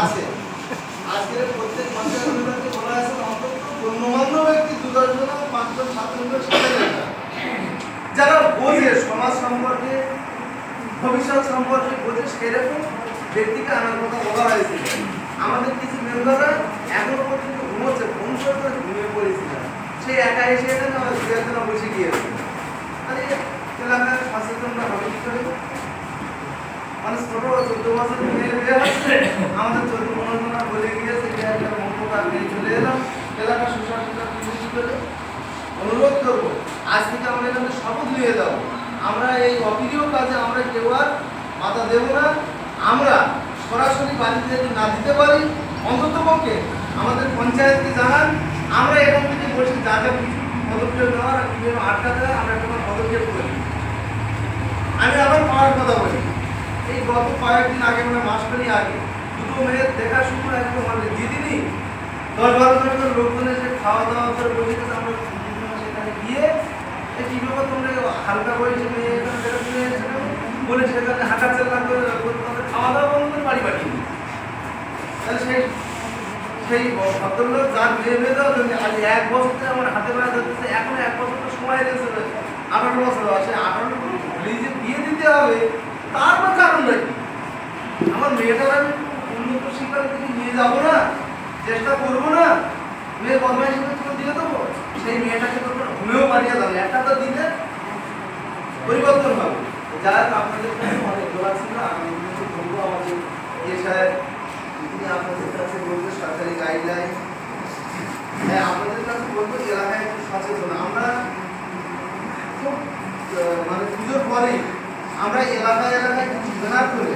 আছে। আজকের প্রত্যেক পঞ্চায়েত সমিতিকে বলা হয়েছে অন্তত গণ্যমান্য ব্যক্তি 2-10 জন 5-7 জন সাথে দেখা, যারা বোঝে সমাজ সম্পর্কে, ভবিষ্যৎ সম্পর্কে বোঝে, সেরকম ব্যক্তিকে আনার কথা বলা হয়েছিল। আমাদের কিছু মেম্বাররা এখনো পর্যন্ত ঘুমোচ্ছে, ফোন করে ঘুমিয়ে পড়েছিল, সে একা এসে এখানে দুই-একজন বসে গিয়েছে। তাহলে এলাকার সচেতনতা হবে কি করে? মানে ছোট 14 বছর মেয়ে বিয়ে হচ্ছে, আমাদের 14-15 জন বলে গিয়েছে যে একটা মন্তব্য নিয়ে চলে এলাম, এলাকার সুশাসনটা প্রতিষ্ঠিত করে অনুরোধ করবো আজ থেকে আমরা এখানে শপথ নিয়ে যাবো, আমরা এই অপ্রিয় কাজে আমরা কেউ আর বাধা দেব না। আমরা সরাসরি বাড়িতে যদি না দিতে পারি, অন্তত পক্ষে আমাদের পঞ্চায়েতকে জানান, আমরা এখান থেকে বসে যা যা কিছু পদক্ষেপ নেওয়ার বিভিন্ন আটকাতে হয় আমরা একটা পদক্ষেপ করি। আমি আবার পাওয়ার কথা বলি, এই গত কয়েকদিন আগে মানে মাসখানি আগে দুটো মেয়ের দেখা শুরু একদম মানে দিদিনি 10-12 জনের লোকজন এসে খাওয়া দাওয়া করে বসে গেছে। আমরা সেখানে গিয়ে কি ব্যাপার তোমরা হালকা বয়সে মেয়ে এখানে দেখা শুনে এসেছে বলে সেখানে হাঁটা চাল্লা করে তাদের খাওয়া দাওয়া বন্ধ করে বাড়ি পাঠিয়ে দিই। তাহলে সেই ভদ্রলোক যার মেয়ে দেওয়া আজ 1 বছর আমার হাতে পায়ে ধরতেছে, এখন 1 বছর তো সময় গেছে, 18 বছর আছে, 18 যে বিয়ে দিতে হবে তার বা কারণটা কি? আমার মেয়েটার আমি উন্নত শিক্ষার দিকে নিয়ে যাবো না, চেষ্টা করবো না, মেয়ে বদমাইশি করে দিয়ে দেবো, সেই মেয়েটাকে তো ঘুমেও পাঠিয়ে দেবো, একটা তো দিলে পরিবর্তন হবে। যারা আপনাদের কাছে অনেক বলা ছিল, আমি বলবো আমাদের সাহেব তিনি আপনাদের কাছে বলবো সরকারি গাইডলাইন, হ্যাঁ আপনাদের কাছে বলবো এলাকায় একটু সচেতন। আমরা খুব মানে পুজোর পরেই আমরা এলাকায় কিছু ব্যানার করে